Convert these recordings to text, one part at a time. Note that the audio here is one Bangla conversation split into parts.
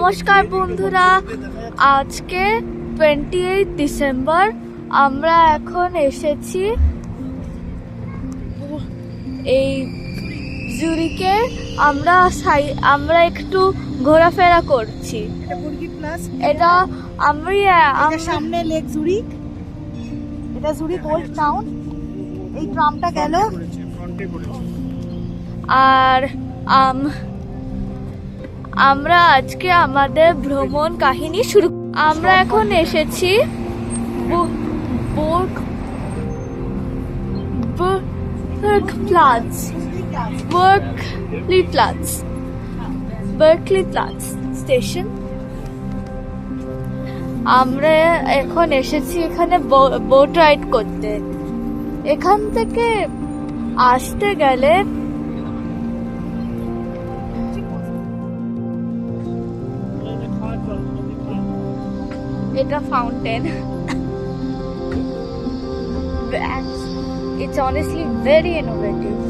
নমস্কার বন্ধুরা, আজকে 28 ডিসেম্বর। আমরা এখন এসেছি এই জুরিকে। আমরা একটু ঘোরাফেরা করছি। এটা সামনে লেক জুরিক, এটা জুরিক ওল্ড টাউন। এই ট্রামটা গেল আর আমরা আজকে আমাদের ভ্রমণ কাহিনী শুরু। আমরা এখন এসেছি বার্কলি প্লাজ স্টেশন। আমরা এখন এসেছি এখানে বোট রাইড করতে। এখান থেকে আসতে গেলে এটা fountain. It's honestly very innovative.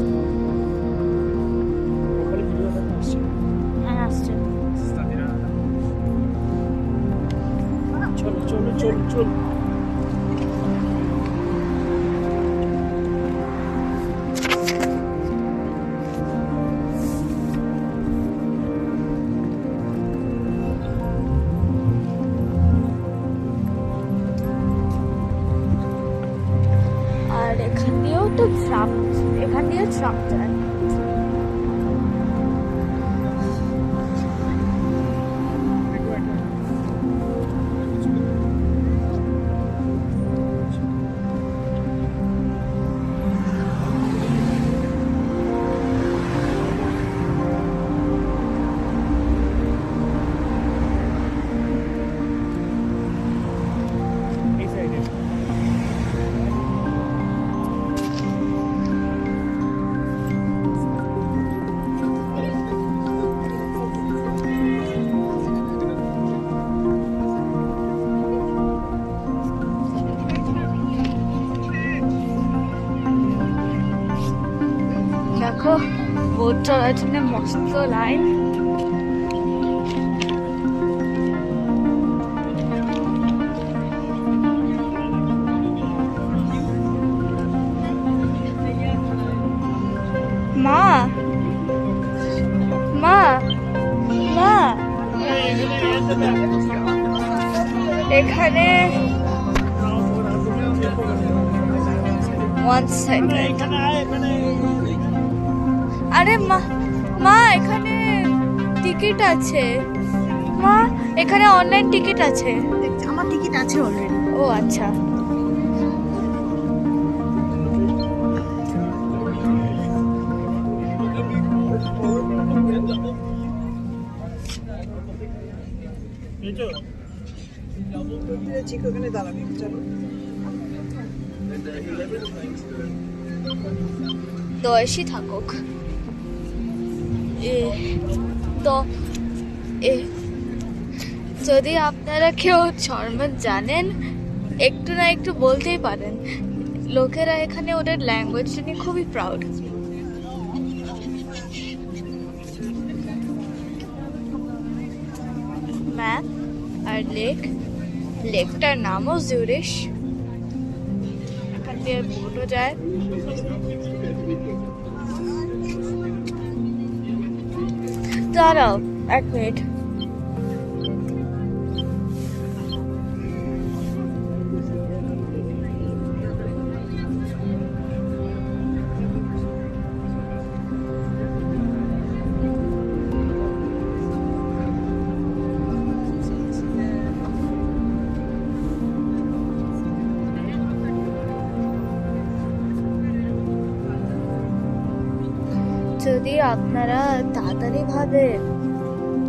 চল আর এখান দিয়েও ট্রাম যায়। দেখো বোট চলার জন্য মস্ত লাইন। মা মা মা এখানে one second। আরে মা এখানে টিকিট আছে। মা এখানে অনলাইন টিকিট আছে। আমার টিকিট আছে অলরেডি। ও আচ্ছা। দয়েসই থাকুক। যদি আপনারা কেউ জার্মান জানেন, একটু না একটু বলতেই পারেন। লোকেরা এখানে ওদের ল্যাঙ্গুয়েজ নিয়ে খুবই প্রাউড। ম্যাপ আর লেকটার নামও জুরিশ। এখান দিয়ে বোটও যায়। দাঁড়াও এক মিনিট। যদি আপনারা তাড়াতাড়ি ভাবে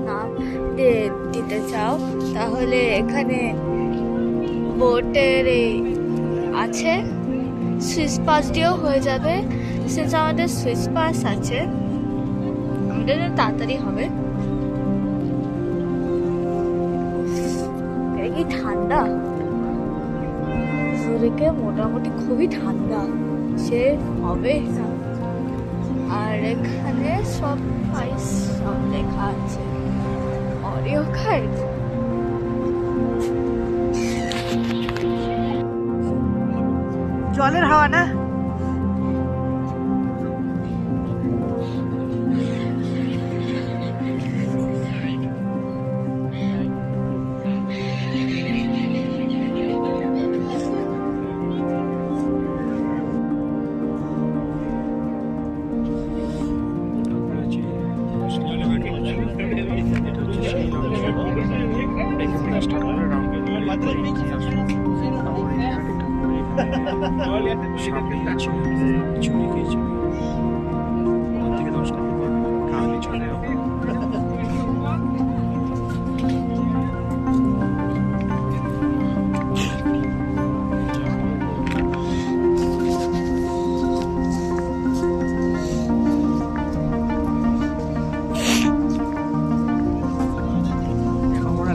নাম দিতে চাও, তাহলে এখানে বোটের আছে। সুইস পাস দিয়েও হয়ে যাবে। সিন্স আমাদের সুইস পাস আছে, আমাদের তাড়াতাড়ি হবে। কি ঠান্ডা! জুরিকে মোটামুটি খুবই ঠান্ডা, সে হবে না। আর এখানে সব প্রাইস সব লেখা আছে। Mario Kart. জলের হাওয়া না?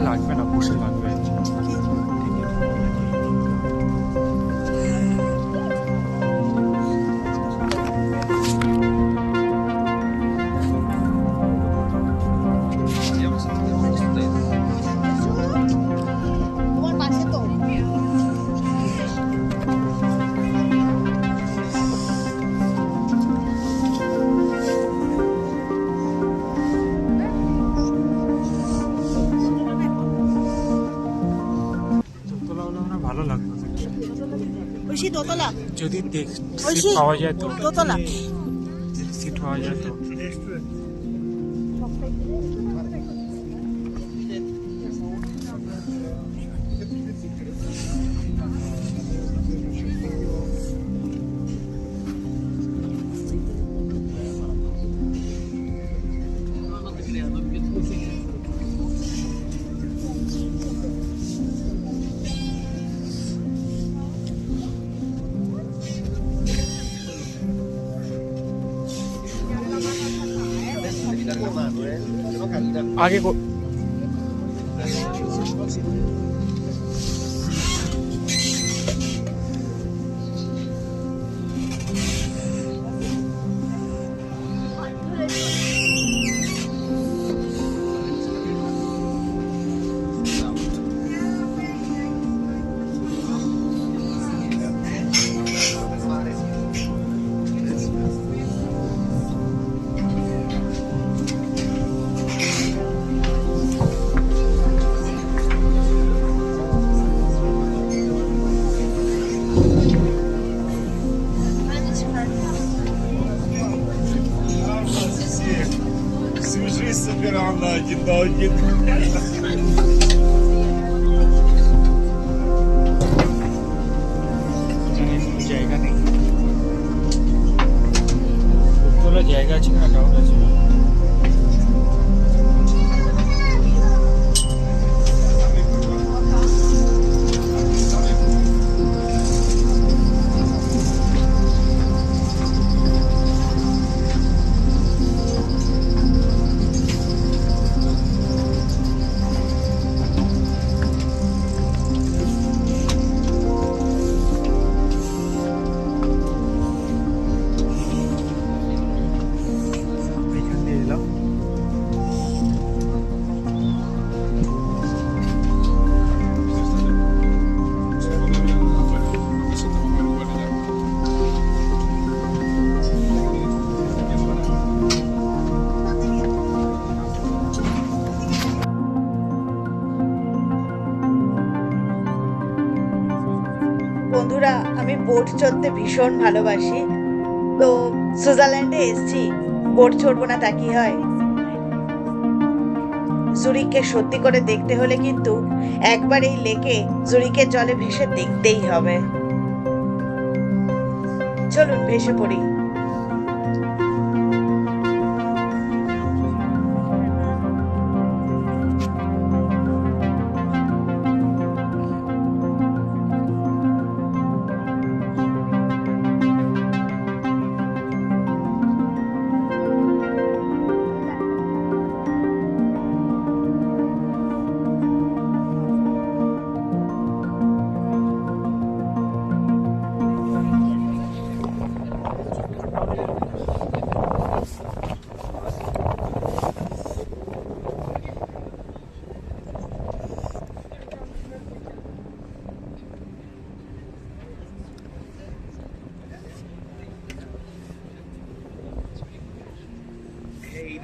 লাগবে না, বসে লাগবে। তোমার পাশে তো দোতলা হলে আমার ভালো লাগতো ঐশী দোতলা, যদি ওই সিট সেই পাওয়া যায় তো, দোতলা। যদি সিট পাওয়া যায় তো। आगे को Всю жизнь собирал на один. জায়গা নেই, দোতলা জায়গা আছে না, ডাউট আছে। বন্ধুরা, আমি বোট চড়তে ভীষণ ভালোবাসি। তো সুইজারল্যান্ডে এসেছি, বোট চড়বো না তা কি হয়? জুরিককে সত্যি করে দেখতে হলে কিন্তু একবার এই লেকে জুরিকের জলে ভেসে দেখতেই হবে। চলুন ভেসে পড়ি।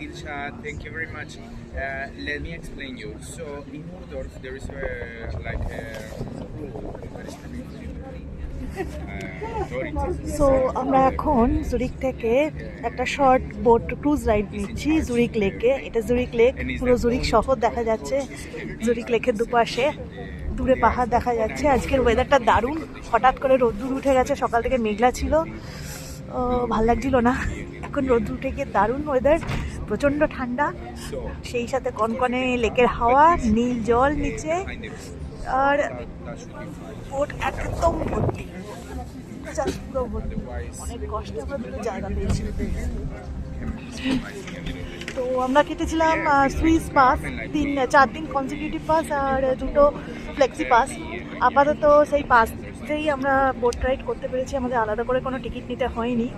Ilsha, thank you very much. Let me explain you. So in Mordorf there is like a rule that is so আমরা এখন জুরিক থেকে একটা শর্ট বোট ক্রুজ রাইড নিচ্ছি জুরিক লেকে। এটা জুরিক লেক, পুরো জুরিক শহর দেখা যাচ্ছে। জুরিক লেকের দুপাশে দূরে পাহাড় দেখা যাচ্ছে। আজকের ওয়েদারটা দারুণ, হঠাৎ করে রোদ্দুর উঠে গেছে, সকাল থেকে মেঘলা ছিল, ভাল লাগছিল না। এখন রোদ্দুর উঠে গিয়ে দারুণ ওয়েদার, প্রচণ্ড ঠান্ডা, সেই সাথে কনকনে লেকের হাওয়া, নীল জল নিচে, আর বোট একদম ভর্তি, পুরো ভর্তি। অনেক কষ্টে আমরা দুটো জায়গা পেয়েছি। তো আমরা কেটেছিলাম সুইস পাস, 4 দিন কনজিকিউটিভ পাস আর 2টো ফ্লেক্সি পাস। আপাতত সেই পাসেই আমরা বোট রাইড করতে পেরেছি, আমাদের আলাদা করে কোনো টিকিট নিতে হয়নি,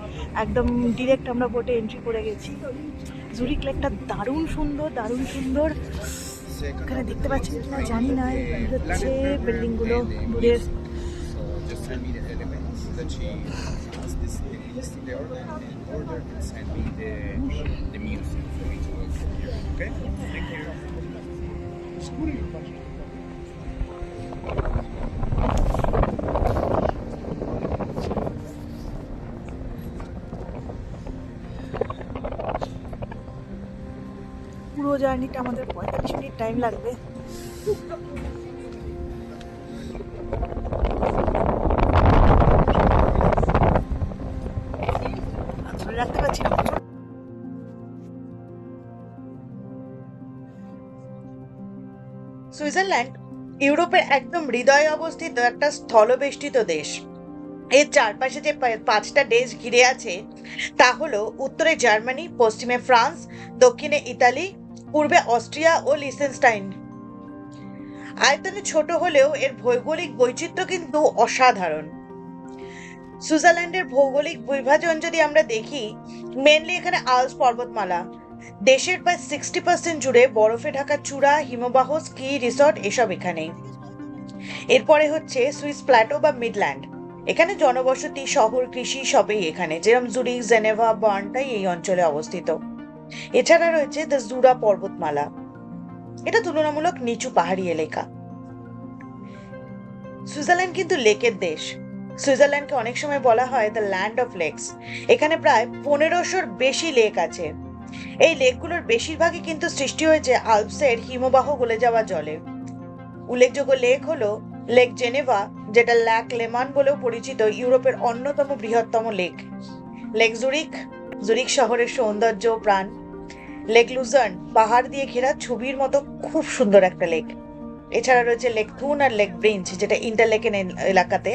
একদম ডিরেক্ট আমরা বোটে এন্ট্রি করে গেছি। জুরিক লেকটা দারুণ সুন্দর, দারুণ সুন্দর। এখানে দেখতে পাচ্ছি কিনা জানি না, এই হচ্ছে বিল্ডিংগুলো দূরের। just send me the elements that she has this list there and order and send me the music for me to work from here. Okay? Thank you. পুরো জার্নিটা আমাদের 45 মিনিট টাইম লাগবে। রাখতে পারছি না। সুইজারল্যান্ড ইউরোপের একদম হৃদয়ে অবস্থিত একটা স্থলবেষ্টিত দেশ। এর চারপাশে যে 5টা দেশ ঘিরে আছে তা হলো উত্তরে জার্মানি, পশ্চিমে ফ্রান্স, দক্ষিণে ইতালি, পূর্বে অস্ট্রিয়া ও লিসেনস্টাইন। আয়তনে ছোট হলেও এর ভৌগোলিক বৈচিত্র্য কিন্তু অসাধারণ। সুইজারল্যান্ডের ভৌগোলিক বিভাজন যদি আমরা দেখি, মেনলি এখানে আল্পস পর্বতমালা, দেশের প্রায় 60% জুড়ে বরফে ঢাকা চূড়া, হিমবাহ, স্কি রিসর্ট এসব এখানে। এরপরে হচ্ছে সুইস প্ল্যাটো বা মিডল্যান্ড, এখানে জনবসতি, শহর, কৃষি সবই এখানে, যেরকম জুরিক, জেনেভা, বার্নটাই এই অঞ্চলে অবস্থিত। এছাড়া রয়েছে দ্য জুরা পর্বতমালা, এটা তুলনামূলক নিচু পাহাড়ি এলাকা। সুইজারল্যান্ড কিন্তু লেকের দেশ। সুইজারল্যান্ডকে অনেক সময় বলা হয় দ্য ল্যান্ড অফ লেকস। এখানে প্রায় 1500-র বেশি লেক আছে। এই লেকগুলোর বেশিরভাগই কিন্তু সৃষ্টি হয়েছে আল্পসের হিমবাহ গলে যাওয়া জলে। উল্লেখযোগ্য লেক হলো লেক জেনেভা, যেটা ল্যাক লেমান বলেও পরিচিত, ইউরোপের অন্যতম বৃহত্তম লেক। লেক জুরিক, জুরিক শহরের সৌন্দর্য প্রাণ। লেক লুজার্ন, পাহাড় দিয়ে ঘেরা ছবির মতো খুব সুন্দর একটা লেক। এছাড়া রয়েছে লেক থুন আর লেক ব্রিঞ্চ, যেটা ইন্টারলেকেন এলাকাতে,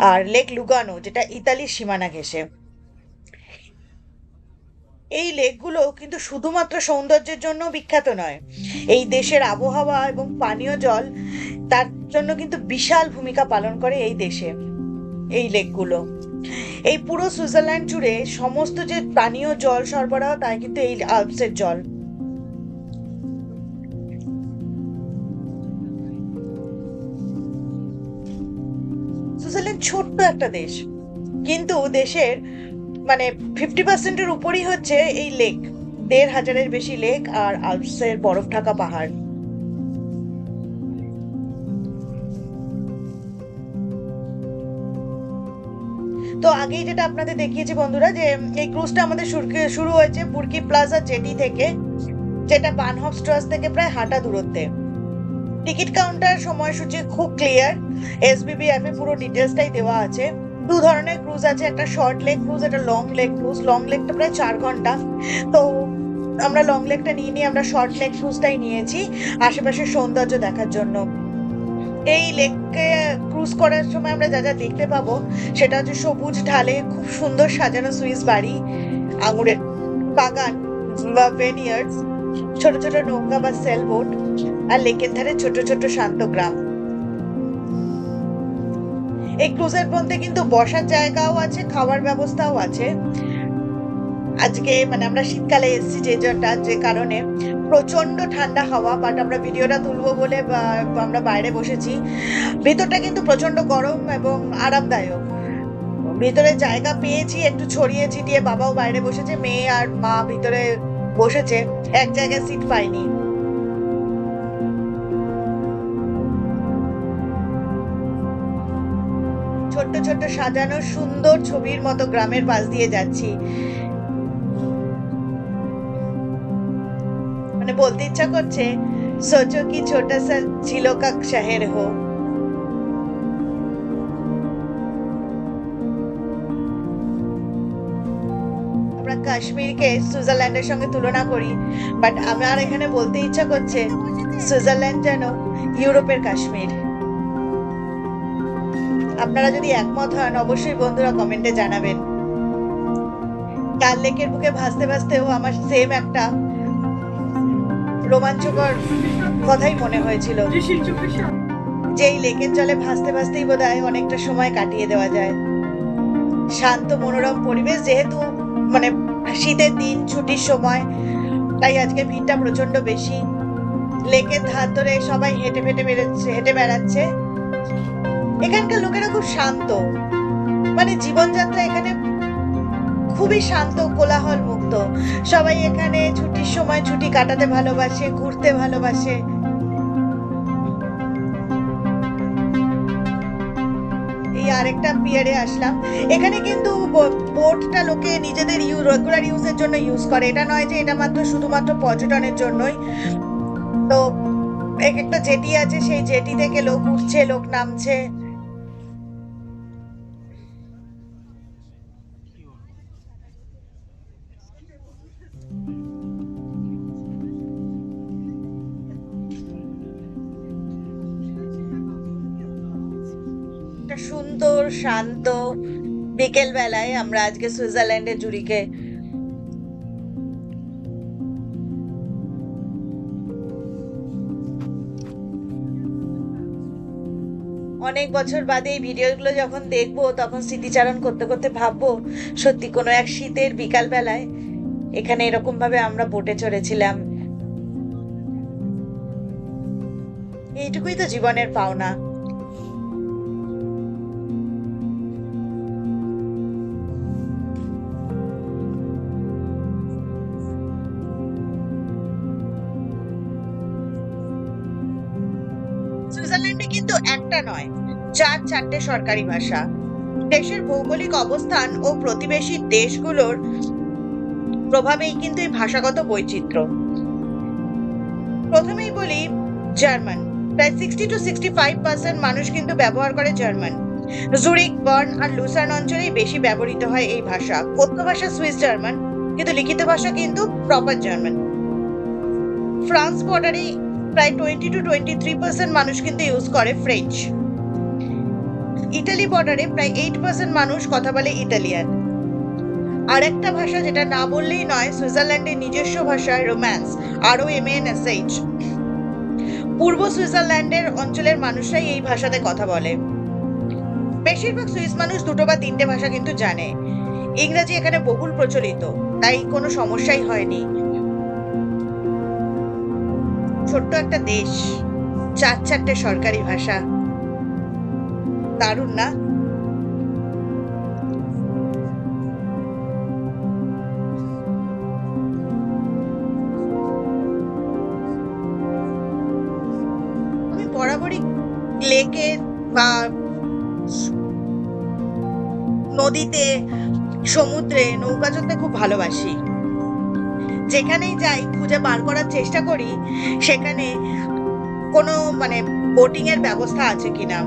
আর লেক লুগানো, যেটা ইতালির সীমানা ঘেঁষে। এই লেকগুলো কিন্তু শুধুমাত্র সৌন্দর্যের জন্য বিখ্যাত নয়, এই দেশের আবহাওয়া এবং পানীয় জল তার জন্য কিন্তু বিশাল ভূমিকা পালন করে এই দেশে এই লেকগুলো। এই পুরো সুইজারল্যান্ড জুড়ে সমস্ত যে পানীয় জল সরবরাহ, তাই কিন্তু এই আল্পসের জল। সুইজারল্যান্ড ছোট্ট একটা দেশ, কিন্তু দেশের 50%-এর উপরই হচ্ছে এই লেক, 1500-এর বেশি লেক আর আল্পসের বরফ ঢাকা পাহাড়। তো আগেই যেটা আপনাদের দেখিয়েছি বন্ধুরা, যে এই ক্রুজটা আমাদের শুরু হয়েছে বুরকি প্লাজা জেটি থেকে, যেটা বানহফ স্ট্রাস থেকে প্রায় হাঁটা দূরত্বে। টিকিট কাউন্টার সময়সূচি খুব ক্লিয়ার, SBBF এ পুরো ডিটেলসটাই দেওয়া আছে। 2 ধরনের ক্রুজ আছে, একটা শর্ট লেগ ক্রুজ, একটা লং লেগ ক্রুজ। লং লেগটা প্রায় 4 ঘন্টা, তো আমরা লং লেগটা নিয়ে আমরা শর্ট লেগ ক্রুজটাই নিয়েছি আশেপাশের সৌন্দর্য দেখার জন্য। এই লেককে ক্রুজ করার সময় আমরা যা যা দেখতে পাবো সেটা হচ্ছে সবুজ ঢালে খুব সুন্দর সাজানো সুইস বাড়ি, আঙুরের বাগান বা ভেনিয়ার্ডস, ছোট ছোট নৌকা বা সেলবোট, আর লেকের ধারে ছোট ছোট শান্ত গ্রাম। এই ক্রুজের মধ্যে কিন্তু বসার জায়গাও আছে, খাওয়ার ব্যবস্থাও আছে। আজকে আমরা শীতকালে এসেছি যে কারণে প্রচন্ড ঠান্ডা হাওয়া, বাট আমরা ভিডিওটা তুলবো বলে আমরা বাইরে বসেছি। ভিতরটা কিন্তু প্রচন্ড গরম এবং আরামদায়ক। ভিতরে জায়গা পেয়েছি, একটু ছড়িয়ে ছিটিয়ে, বাবাও বাইরে বসেছে, মেয়ে আর মা ভিতরে বসেছে, এক জায়গায় সিট পায়নি। ছোট্ট ছোট্ট সাজানো সুন্দর ছবির মতো গ্রামের পাশ দিয়ে যাচ্ছি, মানে বলতে ইচ্ছা করছে সোচো কি ছোটা সা ঝিলো কা শহর হো। আমরা কাশ্মীরকে সুইজারল্যান্ডের সঙ্গে তুলনা করি, বাট আমার এখানে বলতে ইচ্ছা করছে সুইজারল্যান্ড যেন ইউরোপের কাশ্মীর। আপনারা যদি একমত হন অবশ্যই বন্ধুরা কমেন্টে জানাবেন। ডাল লেকের বুকে ভাসতে ভাসতেও আমার সেম একটা রোমাঞ্চকর কথাই মনে হয়েছিল, যে এই লেকের জলে ভাসতে ভাসতেই বোধহয় অনেকটা সময় কাটিয়ে দেওয়া যায়। শান্ত মনোরম পরিবেশ, যেহেতু মানে শীতের দিন, ছুটির সময়, তাই আজকে ভিড়টা প্রচন্ড বেশি। লেকের ধার ধরে সবাই হেঁটে বেড়াচ্ছে। এখানকার লোকেরা খুব শান্ত, মানে জীবনযাত্রা এখানে খুবই শান্ত, কোলাহল মুক্ত। সবাই এখানে ছুটির সময় ছুটি কাটাতে ভালোবাসে, ঘুরতে ভালোবাসে। এই আরেকটা পিয়ারে আসলাম, এখানে কিন্তু বোটটা লোকে নিজেদের রেগুলার ইউজের জন্য ইউজ করে, এটা নয় যে এটা মাত্র শুধুমাত্র পর্যটনের জন্যই। তো একটা জেটি আছে, সেই জেটি থেকে লোক উঠছে, লোক নামছে। একটা সুন্দর শান্ত বিকেল বেলায় আমরা আজকে সুইজারল্যান্ডের জুরিকে অনেক বছর বাদে এই ভিডিওগুলো যখন দেখবো তখন স্মৃতিচারণ করতে করতে ভাববো সত্যি কোনো এক শীতের বিকাল বেলায় এখানে এরকম ভাবে আমরা বোটে চড়েছিলাম। এইটুকুই তো জীবনের পাওনা। সুইজারল্যান্ডে কিন্তু একটা নয়, 4-4টে সরকারি ভাষা। দেশের ভৌগোলিক অবস্থান ও প্রতিবেশী দেশগুলোর প্রভাবেই কিন্তু এই ভাষাগত বৈচিত্র্য। প্রথমেই বলি জার্মান, প্রায় 60-65% মানুষ কিন্তু ব্যবহার করে জার্মান। জুরিক, বার্ন আর লুসার্ন অঞ্চলেই বেশি ব্যবহৃত হয় এই ভাষা। কথ্য ভাষা সুইস জার্মান, কিন্তু লিখিত ভাষা কিন্তু প্রপার জার্মান। ফ্রান্স বর্ডারে প্রায় 20-23% মানুষ কিন্তু ইউজ করে ফ্রেঞ্চ। ইটালি বর্ডারে প্রায় 8% মানুষ কথা বলে ইতালিয়ান। আর একটা ভাষা যেটা না বললেই নয়, সুইজারল্যান্ডের নিজস্ব ভাষা রোম্যান্স, ROMANSH। পূর্ব সুইজারল্যান্ডের অঞ্চলের মানুষরাই এই ভাষাতে কথা বলে। বেশিরভাগ সুইস মানুষ 2 বা 3টে ভাষা কিন্তু জানে। ইংরেজি এখানে বহুল প্রচলিত, তাই কোনো সমস্যাই হয়নি। ছোট্ট একটা দেশ, 4-4টে সরকারি ভাষা, দারুণ না? আমি বরাবরই লেকে বা নদীতে, সমুদ্রে নৌকা চড়তে খুব ভালোবাসি। যেখানেই যাই খুঁজে বার করার চেষ্টা করি সেখানে কোনো মানে বোটিং এর ব্যবস্থা আছে কিনা।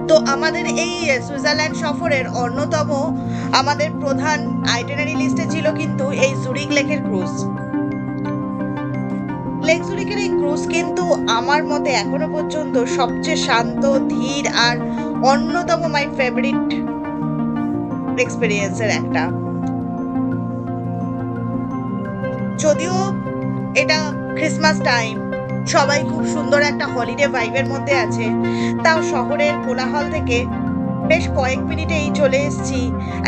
তো আমাদের এই সুইজারল্যান্ড সফরের অন্যতম আমাদের প্রধান আইটিনারি লিস্টে ছিল কিন্তু এই জুরিক লেকের ক্রুজ। লেক জুরিকের এই ক্রুজ কিন্তু আমার মতে এখনো পর্যন্ত সবচেয়ে শান্ত, ধীর আর অন্যতম মাই ফেভারিট এক্সপেরিয়েন্সের একটা। যদিও এটা ক্রিসমাস টাইম, সবাই খুব সুন্দর একটা হলিডে ভাইবের মধ্যে আছে, তাও শহরের কোলাহল থেকে বেশ কয়েক মিনিটেই চলে এসেছি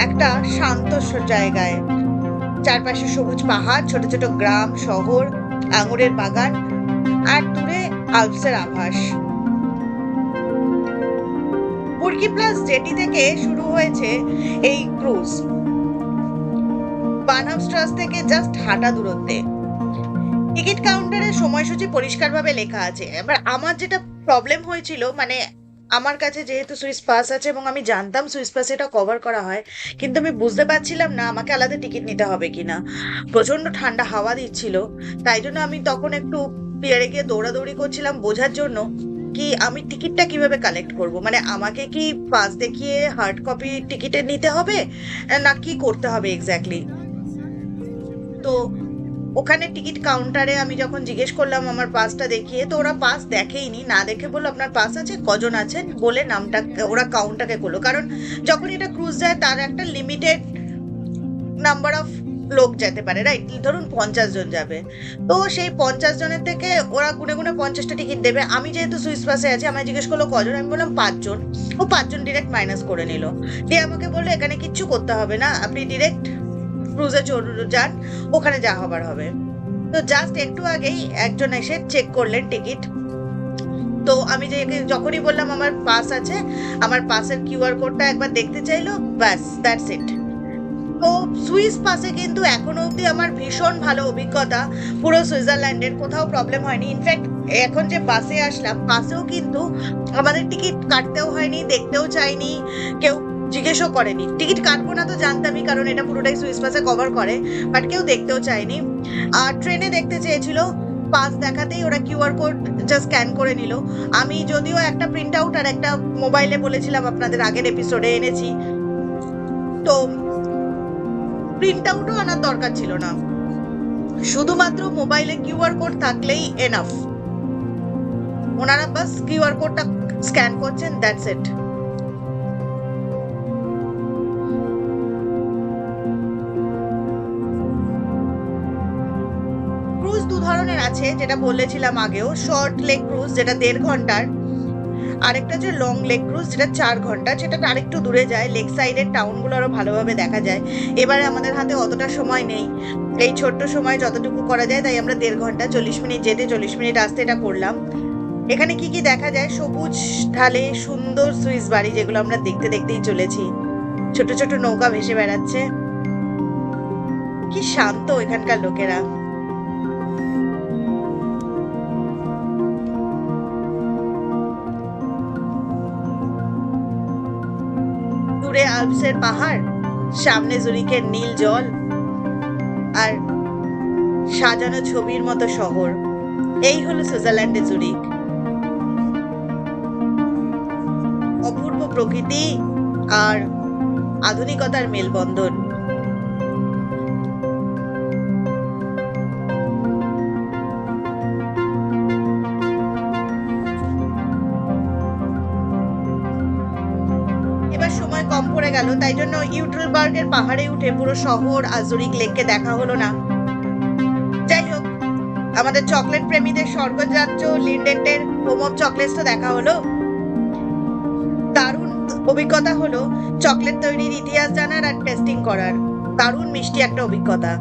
একটা শান্ত জায়গায়। চারপাশে সবুজ পাহাড়, ছোট ছোট গ্রাম, শহর, আঙুরের বাগান আর দূরে আল্পসের আভাস। বুর্কি প্লাস জেটি থেকে শুরু হয়েছে এই ক্রুজ। বার্নহামস্ট্রাস থেকে জাস্ট হাঁটা দূরত্বে। টিকিট কাউন্টারের সময়সূচি পরিষ্কারভাবে লেখা আছে। এবার আমার যেটা প্রবলেম হয়েছিল, মানে আমার কাছে যেহেতু সুইস পাস আছে এবং আমি জানতাম সুইস পাসে এটা কভার করা হয়, কিন্তু আমি বুঝতে পারছিলাম না আমাকে আলাদা টিকিট নিতে হবে কিনা। প্রচন্ড ঠান্ডা হাওয়া দিচ্ছিল, তাই জন্য আমি তখন একটু পিয়ারে গিয়ে দৌড়াদৌড়ি করছিলাম বোঝার জন্য কি আমি টিকিটটা কিভাবে কালেক্ট করব, মানে আমাকে কি পাস দেখিয়ে হার্ড কপি টিকিটের নিতে হবে না কি করতে হবে এক্স্যাক্টলি। তো ওখানে টিকিট কাউন্টারে আমি যখন জিজ্ঞেস করলাম আমার পাসটা দেখিয়ে, তো ওরা পাস দেখেইনি, না দেখে বললো আপনার পাস আছে, কজন আছেন বলে নামটা ওরা কাউন্টটাকে করলো। কারণ যখন এটা ক্রুজ যায় তার একটা লিমিটেড নাম্বার অফ লোক যেতে পারে, রাইট? ধরুন 50 জন যাবে, তো সেই 50 জনের থেকে ওরা গুনে গুনে 50টা টিকিট দেবে। আমি যেহেতু সুইস পাসে আছি, আমায় জিজ্ঞেস করলো কজন, আমি বললাম 5 জন। ও 5 জন ডিরেক্ট মাইনাস করে নিল, দিয়ে আমাকে বললো এখানে কিচ্ছু করতে হবে না, আপনি ডিরেক্ট ক্রুজে যান, ওখানে যা হবার হবে। তো জাস্ট একটু আগেই একজন এসে চেক করলেন টিকিট। তো আমি যখনই বললাম আমার পাস আছে, আমার পাসের কিউআর কোডটা একবার দেখতে চাইলো, ব্যাস দ্যাটস ইট। তো সুইস পাসে কিন্তু এখনো অবধি আমার ভীষণ ভালো অভিজ্ঞতা, পুরো সুইজারল্যান্ডের কোথাও প্রবলেম হয়নি। ইনফ্যাক্ট এখন যে বাসে আসলাম, বাসেও কিন্তু আমাদের টিকিট কাটতেও হয়নি, দেখতেও চাইনি, কেউ জিজ্ঞেসও করেনি। টিকিট কাটবো না তো জানতামই, কারণ এটা পুরোটাই সুইস পাসে কভার করে, বাট কেউ দেখতেও চায়নি। আর ট্রেনে দেখতে চেয়েছিল, পাস দেখাতেই ওরা কিউআর কোড জাস্ট স্ক্যান করে নিল। আমি যদিও একটা প্রিন্ট আউট আর একটা মোবাইলে বলেছিলাম আপনাদের আগের এপিসোডে এনেছি, তো প্রিন্ট আউটও আনার দরকার ছিল না, শুধুমাত্র মোবাইলে কিউআর কোড থাকলেই এনাফ। ওনারা বাস কিউআর কোডটা স্ক্যান করছেন, দ্যাটস ইট। ক্রুজ দু ধরনের আছে, যেটা বলেছিলাম আগেও, শর্ট লেগ ক্রুজ যেটা 1.5 ঘন্টার, আরেকটা হচ্ছে লং লেগ ক্রুজ যেটা 4 ঘন্টা, যেটা আরেকটু দূরে যায়, লেগ সাইডের টাউনগুলো আরো ভালোভাবে দেখা যায়। এবারে আমাদের হাতে অতটা সময় নেই, এই ছোট্ট সময় যতটুকু করা যায়, তাই আমরা 1.5 ঘন্টা 40 মিনিট যেতে 40 মিনিট আসতে এটা করলাম। এখানে কি কি দেখা যায়? সবুজ ঢালে সুন্দর সুইস বাড়ি, যেগুলো আমরা দেখতে দেখতেই চলেছি। ছোট ছোট নৌকা ভেসে বেড়াচ্ছে, কি শান্ত এখানকার লোকেরা। দূরে আল্পসের পাহাড়, সামনে জুরিকের নীল জল, আর সাজানো ছবির মতো শহর। এই হলো সুইজারল্যান্ডের জুরিক। অপূর্ব প্রকৃতি আর আধুনিকতার মেলবন্ধন। এবার সময় কম পড়ে গেল, তাই জন্য ইউট্রুলবার্গের পাহাড়ে উঠে পুরো শহর আর জুরিক লেককে দেখা হলো না। যাই হোক, আমাদের চকলেট প্রেমীদের স্বর্গরাজ্য লিন্ডেন্টের হোম অফ চকলেটস তো দেখা হলো। দারুণ অভিজ্ঞতা হলো চকলেট তৈরির ইতিহাস জানার আর টেস্টিং করার। দারুণ মিষ্টি একটা অভিজ্ঞতা।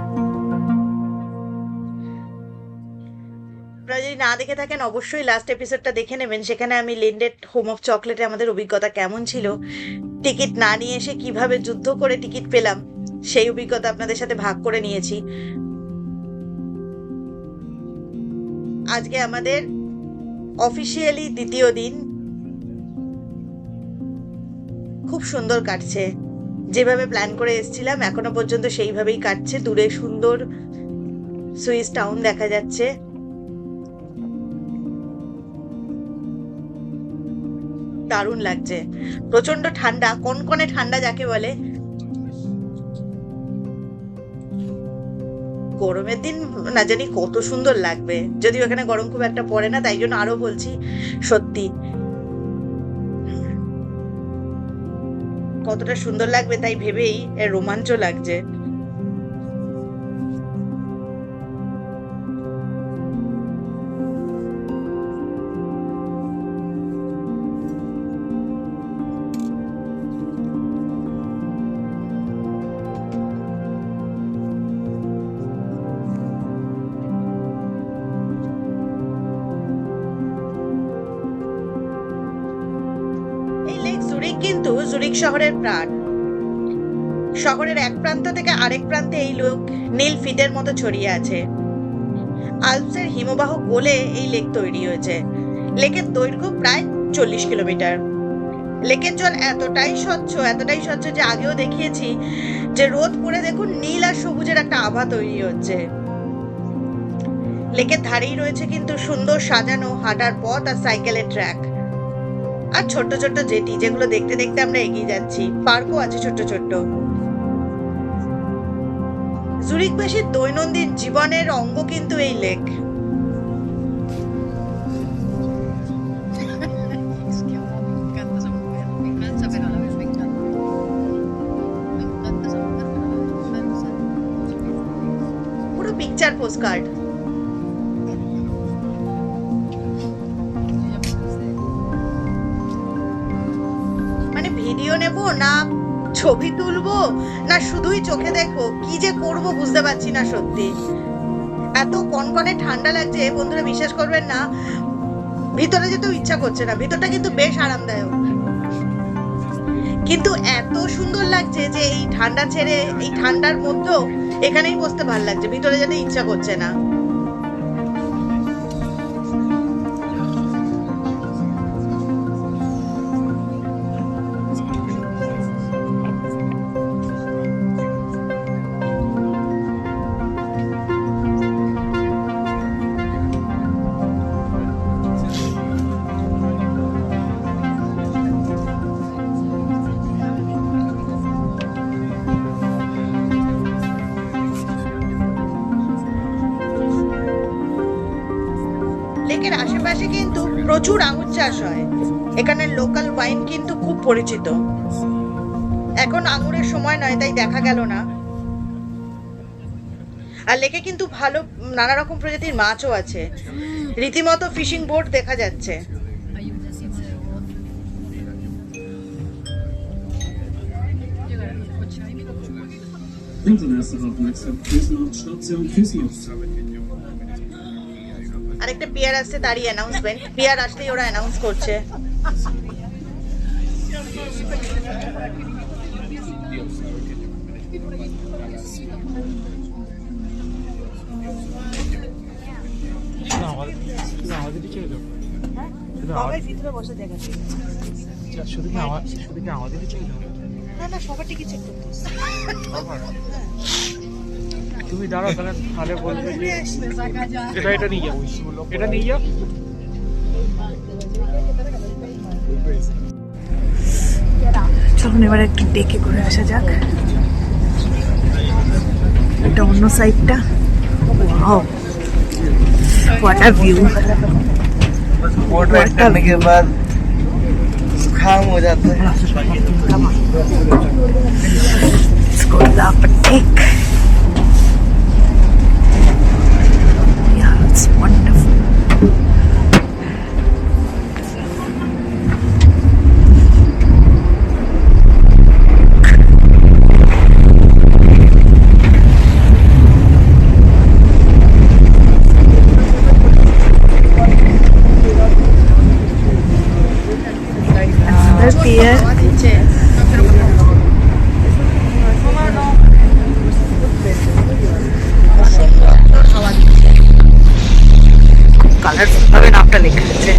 আপনারা যদি না দেখে থাকেন অবশ্যই লাস্ট এপিসোডটা দেখে নেবেন, সেখানে আমি লিন্ডেট হোম অফ চকলেটে আমাদের অভিজ্ঞতা কেমন ছিল, টিকিট না নিয়ে এসে কিভাবে যুদ্ধ করে টিকিট পেলাম, সেই অভিজ্ঞতা আপনাদের সাথে ভাগ করে নিয়েছি। আজকে আমাদের অফিসিয়ালি দ্বিতীয় দিন, খুব সুন্দর কাটছে। যেভাবে প্ল্যান করে এসেছিলাম এখনো পর্যন্ত সেইভাবেই কাটছে। দূরে সুন্দর সুইস টাউন দেখা যাচ্ছে। দারুণ লাগছে, প্রচন্ড ঠান্ডা, কনকনে ঠান্ডা যাকে বলে। গরমের দিন না জানি কত সুন্দর লাগবে, যদিও এখানে গরম খুব একটা পড়ে না, তাই জন্য আরো বলছি, সত্যি কতটা সুন্দর লাগবে তাই ভেবেই এর রোমাঞ্চ লাগছে। কিন্তু জুরিক শহরের প্রাণ। শহরের এক প্রান্ত থেকে আরেক প্রান্তে এই নীল ফিতের মতো ছড়িয়ে আছে। আল্পসের হিমবাহ গলে এই লেক তৈরি হয়েছে। লেকের দৈর্ঘ্য প্রায় 40 কিলোমিটার। লেকের জল এতটাই স্বচ্ছ যে আগেও দেখিয়েছি যে রোদ পড়ে দেখুন নীল আর সবুজের একটা আভা তৈরি হচ্ছে। লেকের ধারেই রয়েছে কিন্তু সুন্দর সাজানো হাঁটার পথ আর সাইকেলের ট্র্যাক, আর ছোট্ট ছোট্ট জেটি, যেগুলো দেখতে দেখতে আমরা এগিয়ে যাচ্ছি। পার্কও আছে ছোট্ট ছোট্ট। জুরিখবাসীর দৈনন্দিন জীবনের অঙ্গ কিন্তু এই লেক। পুরো পিকচার পোস্টকার্ড। মানে ভিডিও নেব না ছবি তুলবো না শুধুই চোখে দেখবো, কি যে করব বুঝতে পারছি না। সত্যি এত কনকনে ঠান্ডা লাগছে বন্ধুরা, বিশ্বাস করবেন না, ভিতরে যেতেও ইচ্ছা করছে না। ভিতরটা কিন্তু বেশ আরামদায়ক, কিন্তু এত সুন্দর লাগছে যে এই ঠান্ডা ছেড়ে এই ঠান্ডার মধ্যেও এখানেই বসতে ভালো লাগছে, ভিতরে যেতে ইচ্ছা করছে না। লেকের আশেপাশে কিন্তু প্রচুর আঙুর চাষ হয়। এখানের লোকাল ওয়াইন কিন্তু খুব পরিচিত। এখন আঙুরের সময় নয়, তাই দেখা গেল না। আর লেকে কিন্তু ভালো নানা রকম প্রজাতির মাছও আছে। রীতিমতো ফিশিং বোট দেখা যাচ্ছে। আরেকটা পিয়ার আসছে, তারই অ্যানাউন্সমেন্ট। পিয়ার আসলেই ওরা অ্যানাউন্স করছে। ভিতরে বসে দেখা শুধু কি আমাদেরই চাইল? না না, সবার টিকিট চেক করতে। তুমি দাঁড়াও, তাহলে বলবে যে এটা নিয়ে যাও, এটা নিয়ে যাও। চলুন এবার একটু ডেকে করে আসা যাক। এটা অন্য সাইডটা। Wow, what a view. Boat ride करने के बाद जुकाम हो जाता है। Let's go to the upper deck. Yeah, it's wonderful. Pier. Colourful ভাবে নামটা লেখা আছে।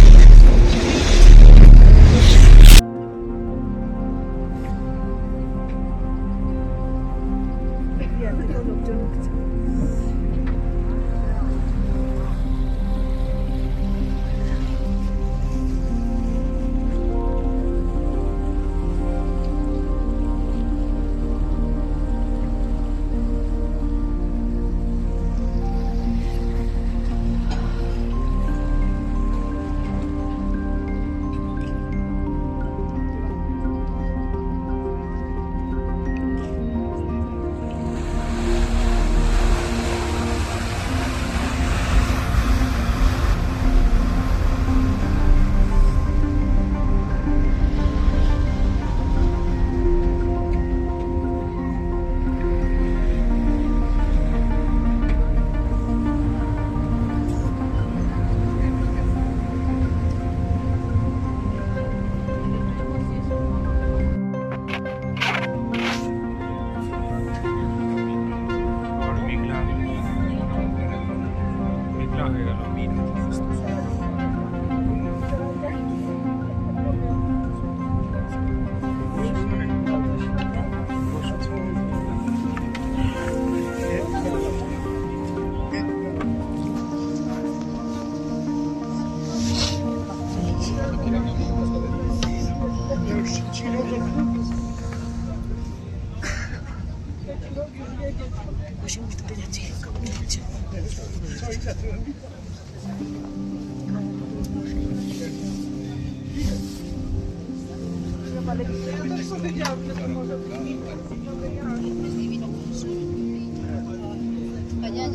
Allá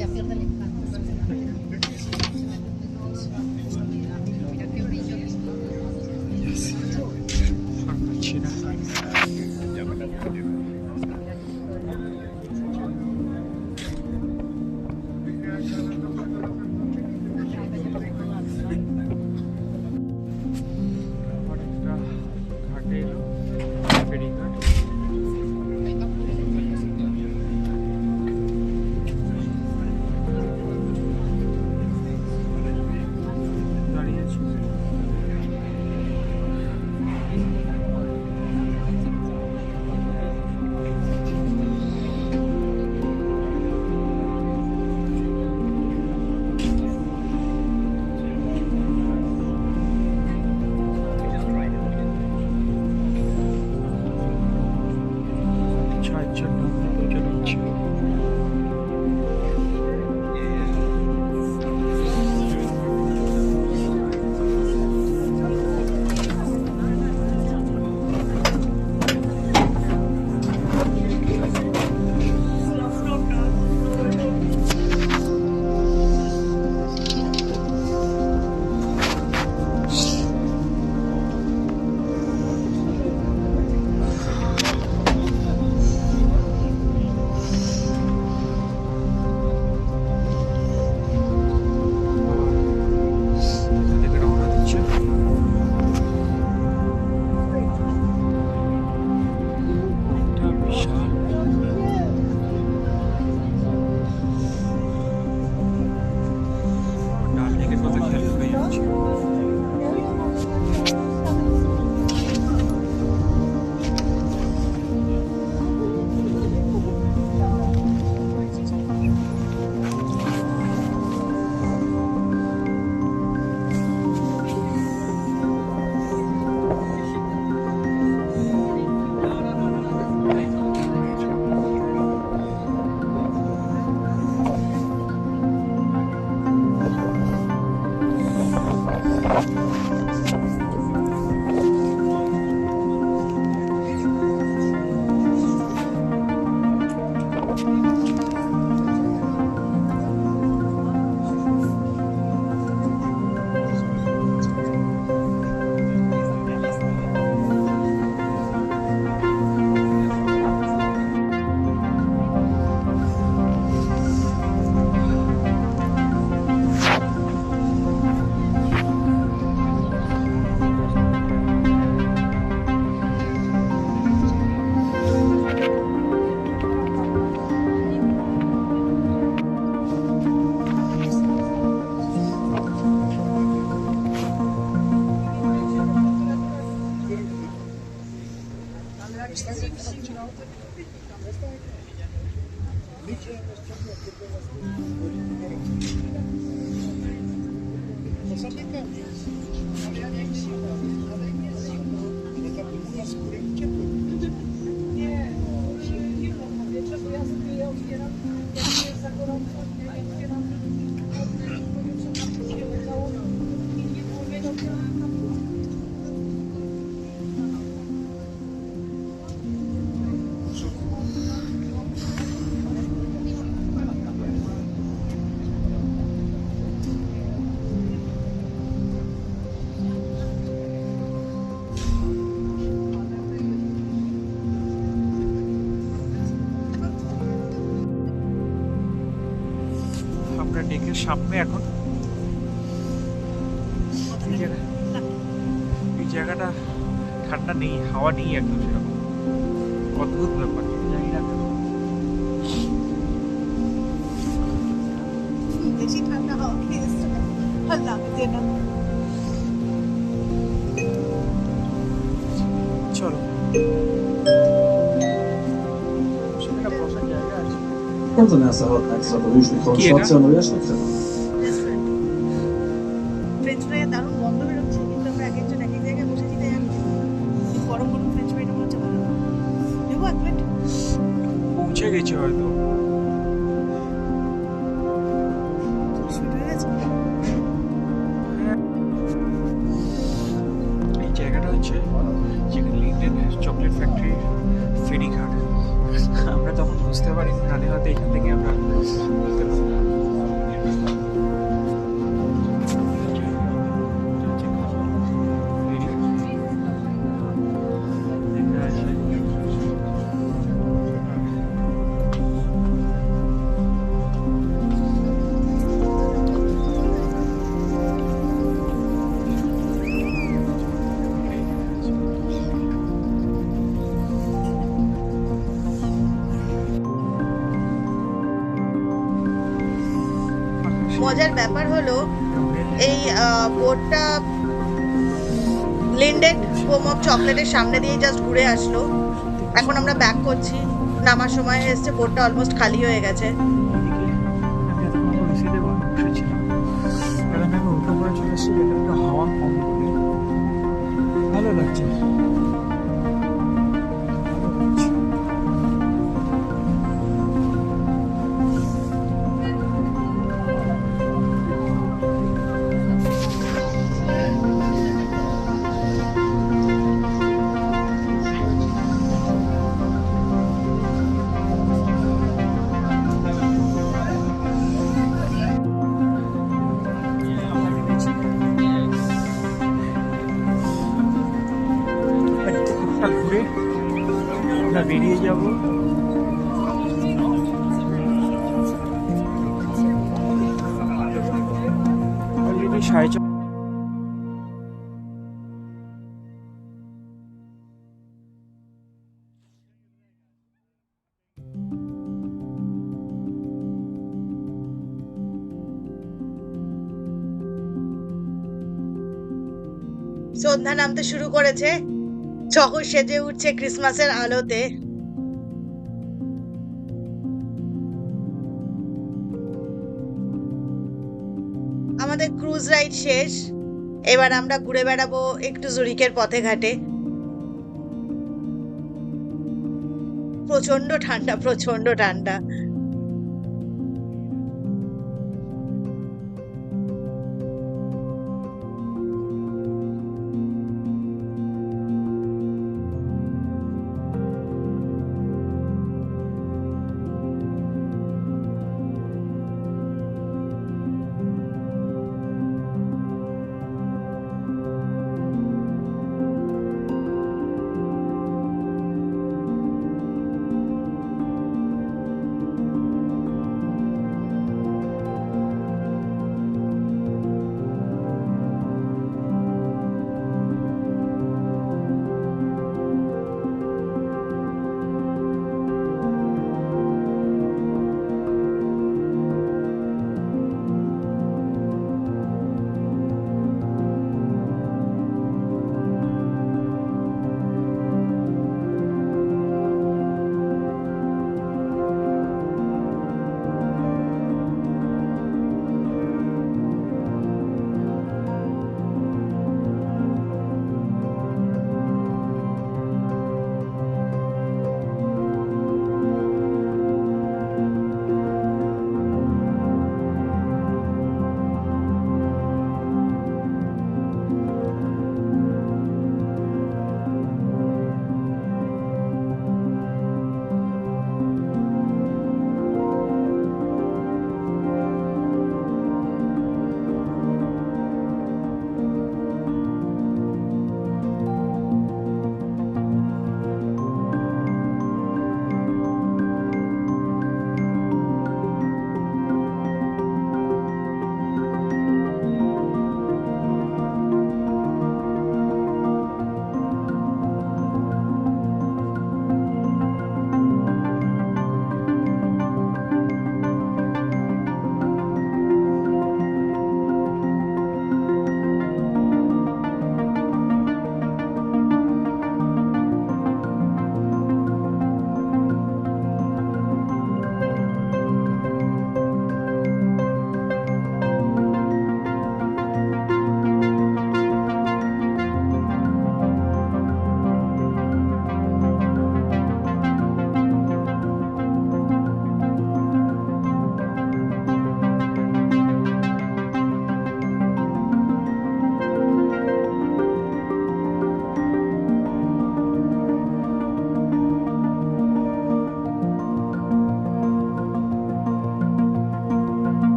ya pierde el impacto. Mira qué brillo. পাচ্ছি না। আবার একটা ঘাটে এলো ফেরিঘাট। দাঁড়িয়ে আছি। চারজন দুজন হচ্ছে। এদিকে রওনা দিচ্ছে। এটা বিশাল। ডান দিকের কথা খেয়াল করে যাচ্ছে। আমরা ডেকের সামনে এখন। এই জায়গাটা ঠান্ডা নেই, হাওয়া নেই একদম সেরকম। অদ্ভুত ব্যাপার, জানি না কেন। বেশি ঠান্ডা হাওয়া খেয়েছে আর লাগছে না। চলো সেখানে বসার জায়গা আছে। Komt er naast de extra beroepselijk gewoon Kie je stad zijn we eerst nog French fry দারুণ গন্ধ বেরোচ্ছে, কিন্তু আমরা এক একজন এক এক জায়গায় বসেছি তাই আমি গরম গরম ফ্রেঞ্চ ফ্রাইটা মনে গেছে হয়তো। এই জায়গাটা হচ্ছে যেখানে লিন্ডেন চকলেট ফ্যাক্টরি ফেরিঘাট। আমরা তখন বুঝতে পারি, নাহলে হয়তো এখান থেকে আমরা বলতে পারি। মজার ব্যাপার হলো এই বোর্ডটা লিন্ডেন হোম অফ চকলেটের সামনে দিয়ে জাস্ট ঘুরে আসলো। এখন আমরা ব্যাক করছি, নামার সময় এসছে, বোর্ডটা অলমোস্ট খালি হয়ে গেছে। আমি এতক্ষণ রিসিটে বসেছিলাম, কারণ আমি উঠে পড়ে চলে এসেছি, এটা একটা হাওয়া কম বলে ভালো লাগছে। ঘুরে আমরা বেরিয়ে যাব। অলরেডি 4:30। সন্ধ্যা নামতে শুরু করেছে, শহর সেজে উঠছে ক্রিসমাসের আলোতে। আমাদের ক্রুজ রাইড শেষ, এবার আমরা ঘুরে বেড়াবো একটু জুরিকের পথে ঘাটে। প্রচন্ড ঠান্ডা, প্রচন্ড ঠান্ডা।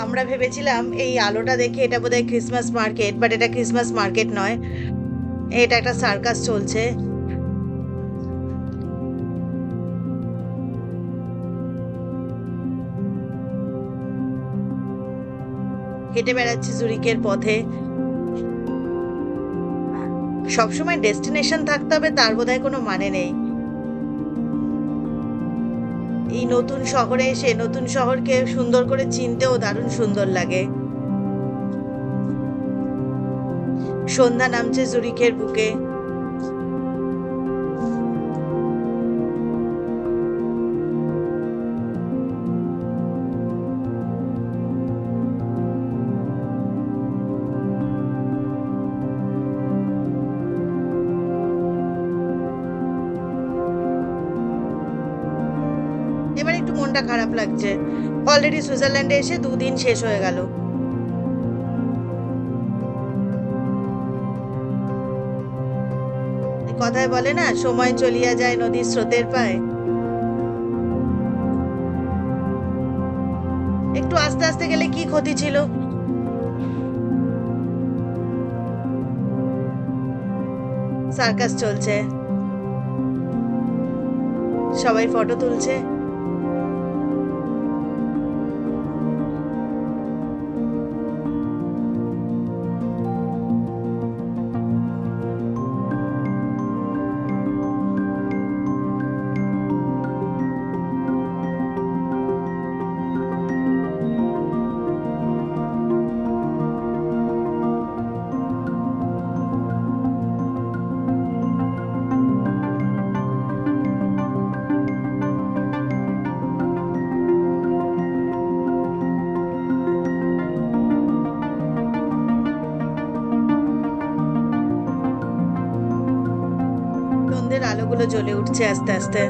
আমরা ভেবেছিলাম এই আলোটা দেখে এটা বোধহয় ক্রিসমাস মার্কেট, বাট এটা ক্রিসমাস মার্কেট নয়, এটা একটা সার্কাস চলছে। হেঁটে বেড়াচ্ছি জুরিকের পথে। সবসময় ডেস্টিনেশন থাকতে হবে তার বোধহয় কোনো মানে নেই। এই নতুন শহরে এসে নতুন শহরকে সুন্দর করে চিনতেও দারুণ সুন্দর লাগে। সন্ধ্যা নামছে জুরিকের বুকে। এবার একটু মনটা খারাপ লাগছে, অলরেডি সুইজারল্যান্ডে এসে 2 দিন শেষ হয়ে গেল। কথায় বলে না, সময় চলিয়া যায় নদীর স্রোতের পায়। একটু আস্তে আস্তে গেলে কি ক্ষতি ছিল। সার্কাস চলছে, সবাই ফটো তুলছে। সন্ধ্যের আলোগুলো জ্বলে উঠছে আস্তে আস্তে।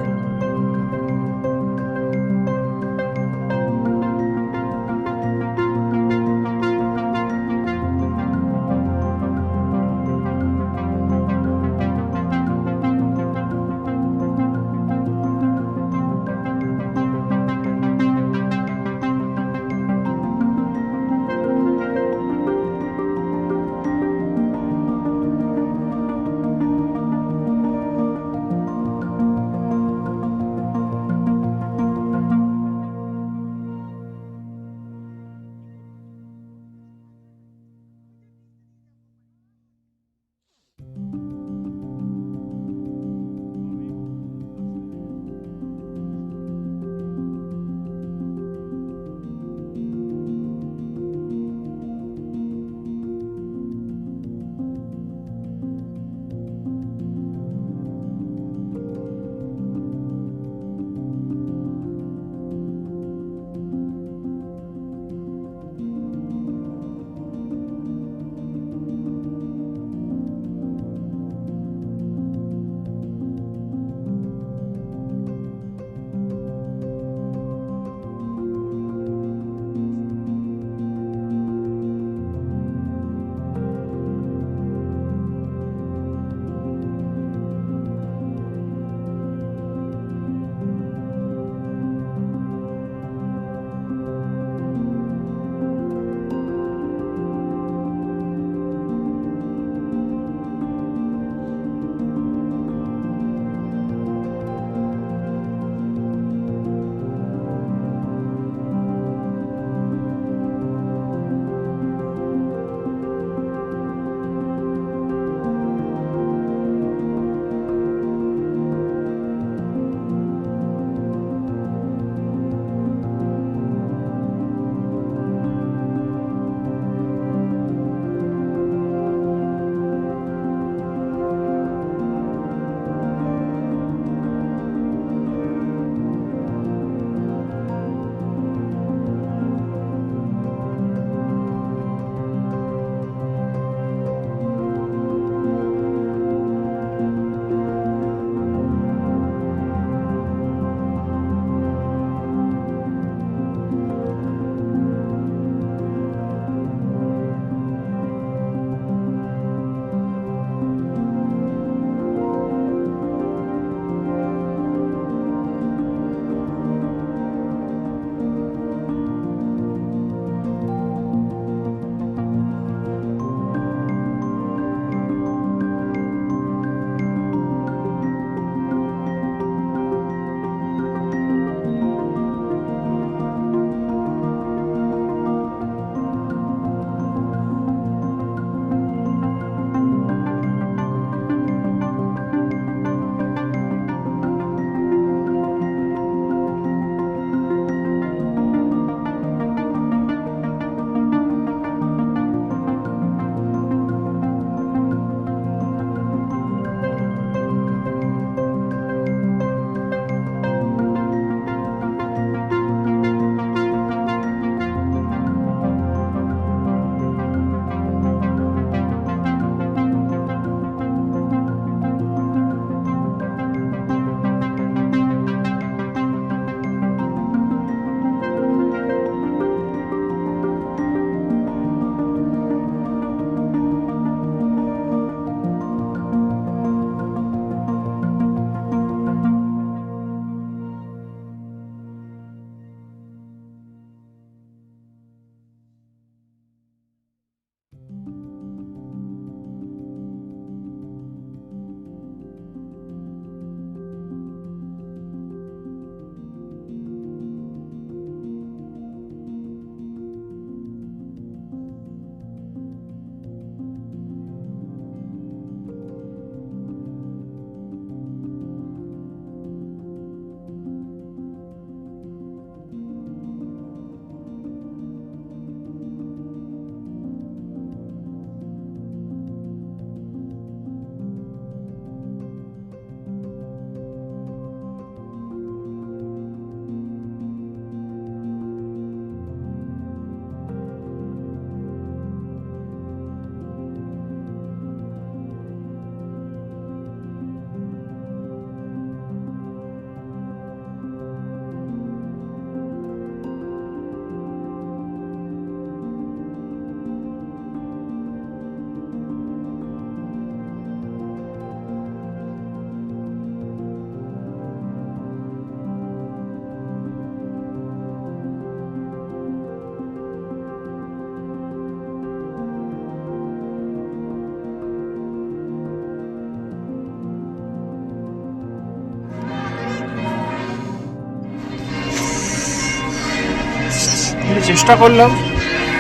চেষ্টা করলাম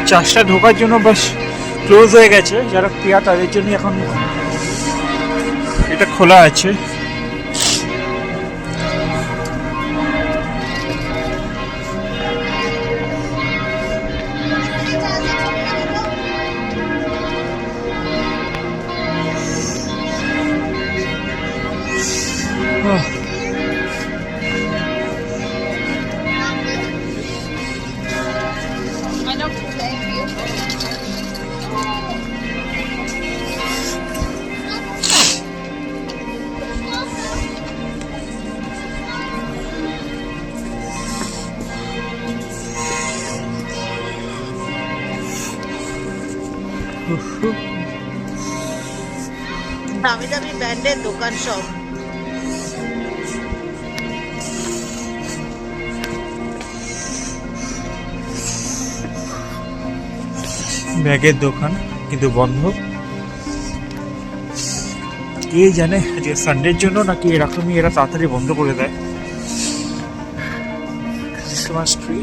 চার্জটা ঢোকার জন্য, বাস ক্লোজ হয়ে গেছে। যারা পেয়ার তাদের জন্য এখন এটা খোলা আছে। দামি দামি ব্র্যান্ডের দোকান সব। ব্যাগের দোকান কিন্তু বন্ধ। কে জানে যে সানডের জন্য নাকি এরকমই এরা তাড়াতাড়ি বন্ধ করে দেয়। ক্রিসমাস ট্রি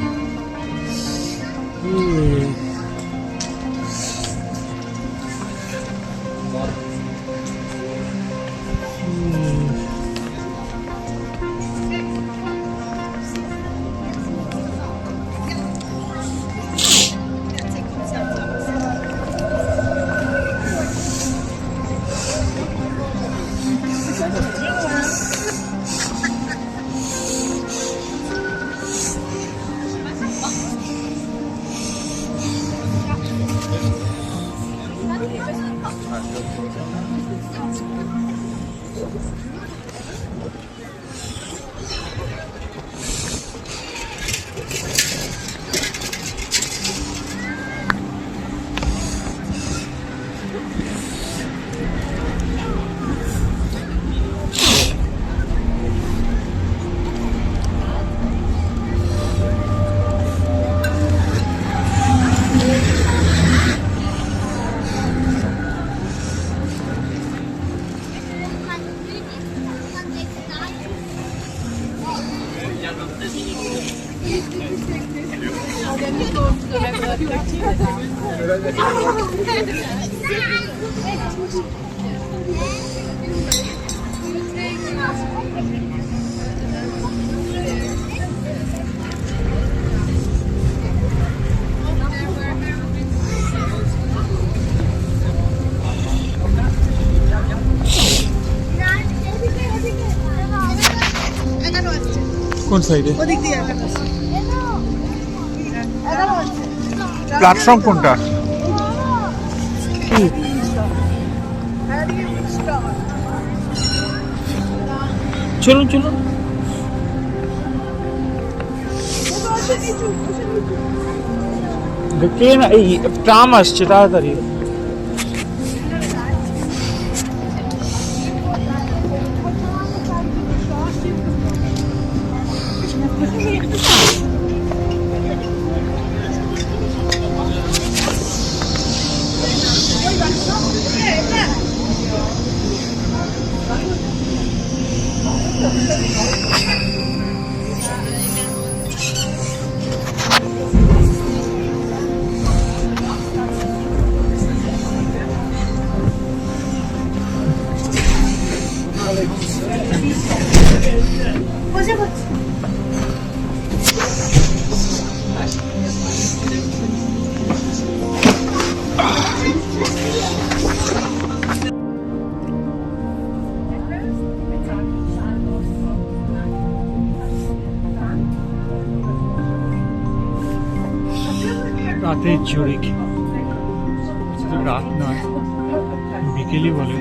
কোন সাইডে? ওদিক দিয়ে এখানে আসছে। এখানে আসছে। প্ল্যাটফর্ম কোনটা? চলুন চলুন। দেখে না এই ট্রাম আসছে তাড়াতাড়ি। রাতের জোরে শুধু রাত নয়, বিকেলই বলে।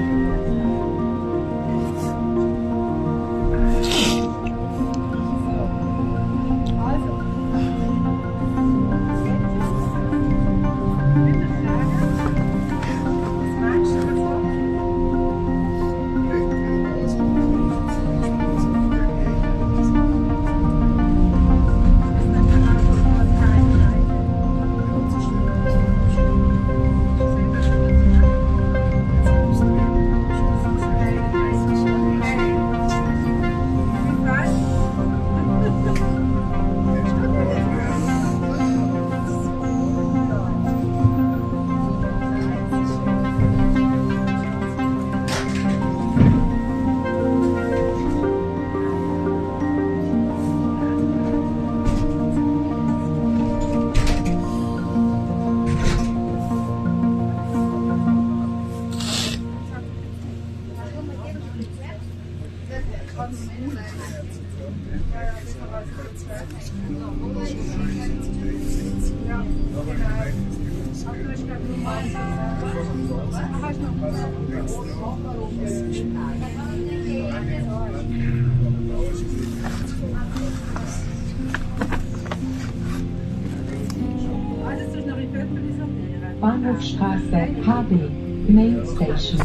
Bahnhofstraße HB, Main Station.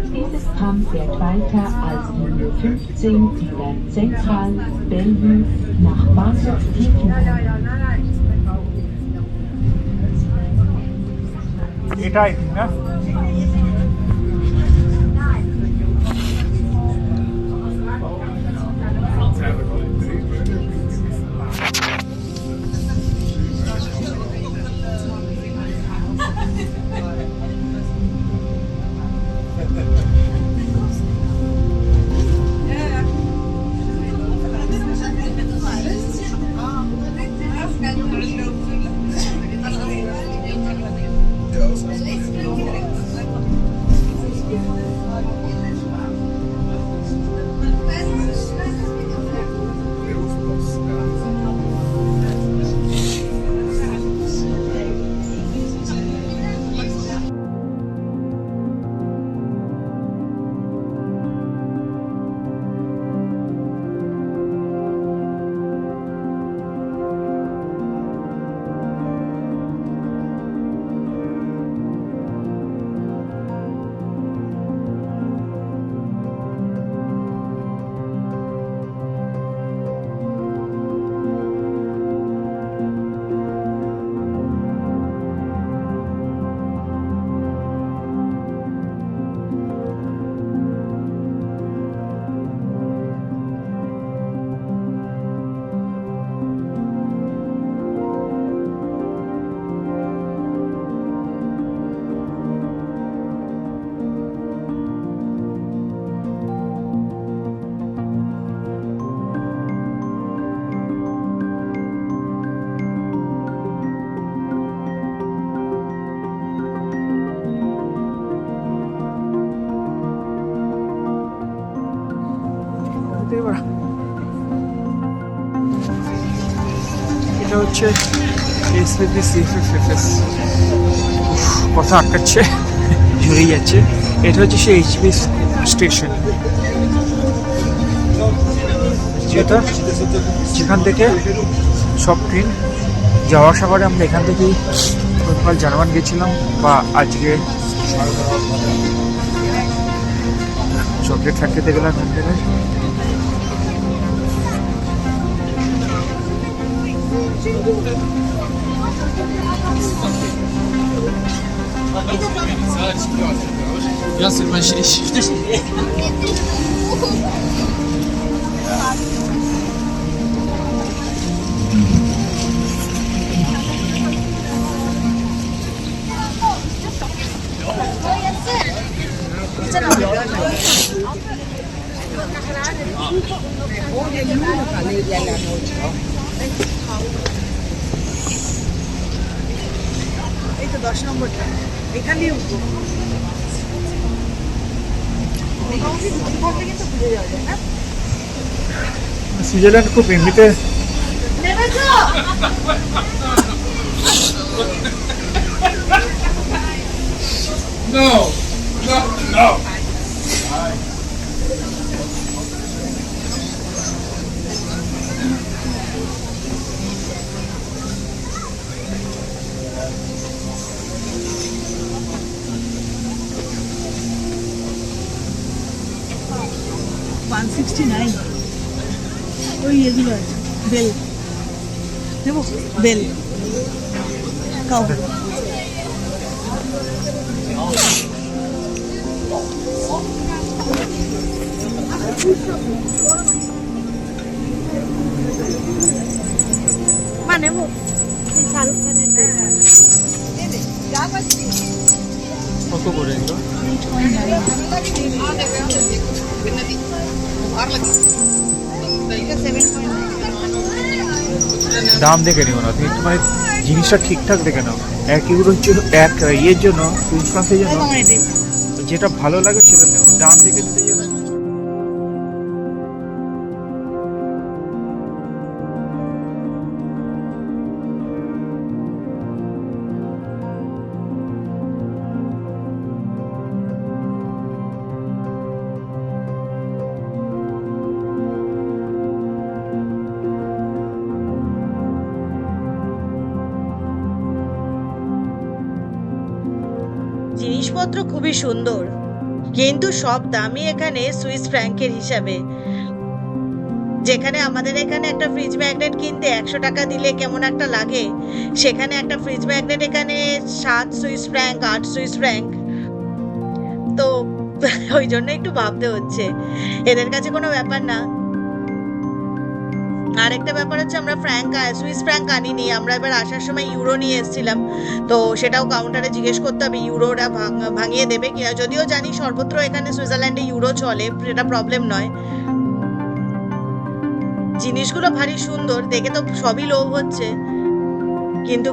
Dieses Tram fährt weiter als Linie 15 über Zentral Bellevue nach Bahnhof Tiefenbrunn. এটাই না এটা হচ্ছে এসএফবি সিএফএফএস কথা আটকাচ্ছে জুড়েই যাচ্ছে এটা হচ্ছে সেই এইচবি স্টেশন যেটা যেখান থেকে সব ট্রেন যাওয়া আসা করে আমরা এখান থেকেই গতকাল জার্মান গেছিলাম বা আজকে চকলেট ফ্যাক্টরিতে গেলাম এখান থেকে এই তো 10 নম্বরটা এখানেই উঠবো কিন্তু ঘুরে যাওয়া যায় না সুইজারল্যান্ড খুব এমনিতে ওই এগুলো আছে বেল দেবো বেল কাউ মানে শাহরুখ খানের কত করে এগুলো দাম দেখে নিও না তুমি মানে জিনিসটা ঠিকঠাক দেখে নাও এক ইউরোর জন্য এক ইয়ের জন্য সুইস ফ্রান্সের জন্য যেটা ভালো লাগে সেটা নেও দাম দেখে নিতে যেও না জিনিসপত্র খুবই সুন্দর, কিন্তু সব দামই এখানে সুইস ফ্র্যাঙ্কের হিসাবে। যেখানে আমাদের এখানে একটা ফ্রিজ ম্যাগনেট কিনতে 100 টাকা দিলে কেমন একটা লাগে, সেখানে একটা ফ্রিজ ম্যাগনেট এখানে 7 সুইস ফ্র্যাঙ্ক, 8 সুইস ফ্র্যাঙ্ক। তো ওই জন্য একটু ভাবতে হচ্ছে, এদের কাছে কোনো ব্যাপার না। আর একটা ব্যাপার হচ্ছে, আমরা সুইস ফ্র্যাঙ্ক আনিনি, আমরা এবার আসার সময় ইউরো নিয়ে এসেছিলাম। তো সেটাও কাউন্টারে জিজ্ঞেস করতে হবে ইউরোটা ভাঙিয়ে দেবে কিনা। যদিও জানি সর্বত্র এখানে সুইজারল্যান্ডে ইউরো চলে, সেটা প্রবলেম নয়। জিনিসগুলো ভারী সুন্দর, দেখে তো সবই লোভ হচ্ছে, কিন্তু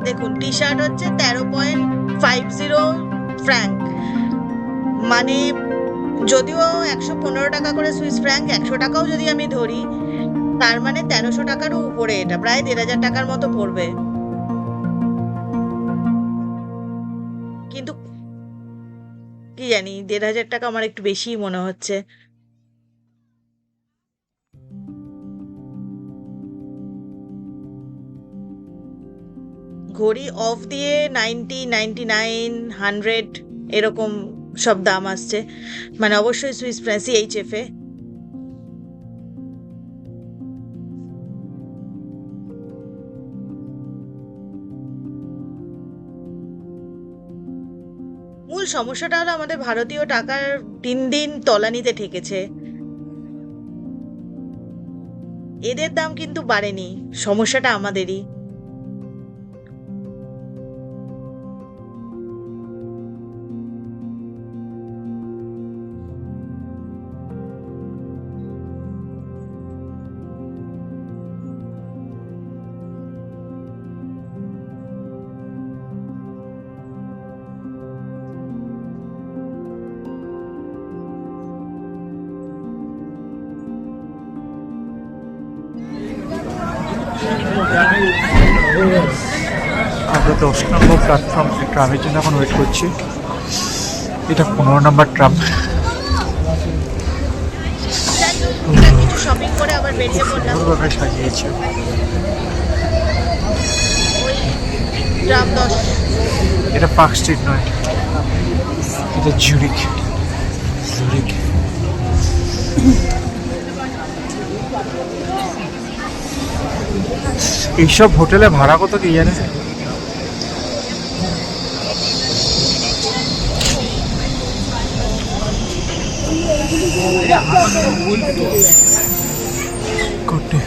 দেখুন, টি শার্ট হচ্ছে 13.50 ফ্র্যাঙ্ক, মানে যদিও 115 টাকা করে সুইস ফ্র্যাঙ্ক, 100 টাকাও যদি আমি ধরি, তার মানে 1300 টাকারও উপরে, এটা প্রায় 1500 টাকার মতো পড়বে। কিন্তু কি জানি, 1500 টাকা আমার একটু বেশিই মনে হচ্ছে। ঘড়ি অফ দিয়ে 90, 99, 100 এরকম সব দাম আসছে, মানে অবশ্যই সুইস ফ্র্যাঙ্ক CHF এ। মূল সমস্যাটা হলো আমাদের ভারতীয় টাকার দিন দিন তলানিতে ঠেকেছে। এদের দাম কিন্তু বাড়েনি, সমস্যাটা আমাদেরই। আমরা 10 নম্বর প্ল্যাটফর্ম ট্রামের জন্য এখন ওয়েট করছি। এটা 15 নম্বর ট্রাম। কিছু শপিং করে আবার বেরিয়ে পড়লাম। সুন্দরভাবে সাজিয়েছে। ট্রাম 10। এটা পার্ক স্ট্রিট নয়, এটা জুরিক। এইসব হোটেলে ভাড়া কত কি জানে? কোটে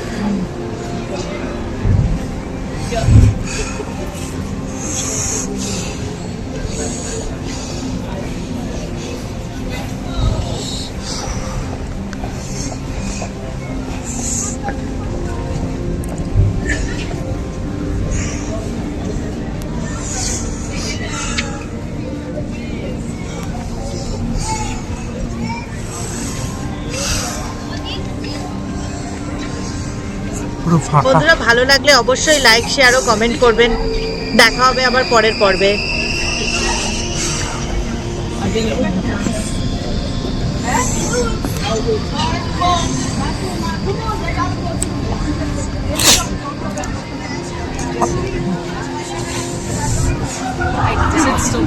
পুরো ফাঁকা। বন্ধুরা, ভালো লাগলে অবশ্যই লাইক, শেয়ার ও কমেন্ট করবেন। দেখা হবে আবার পরের পর্বে। This is so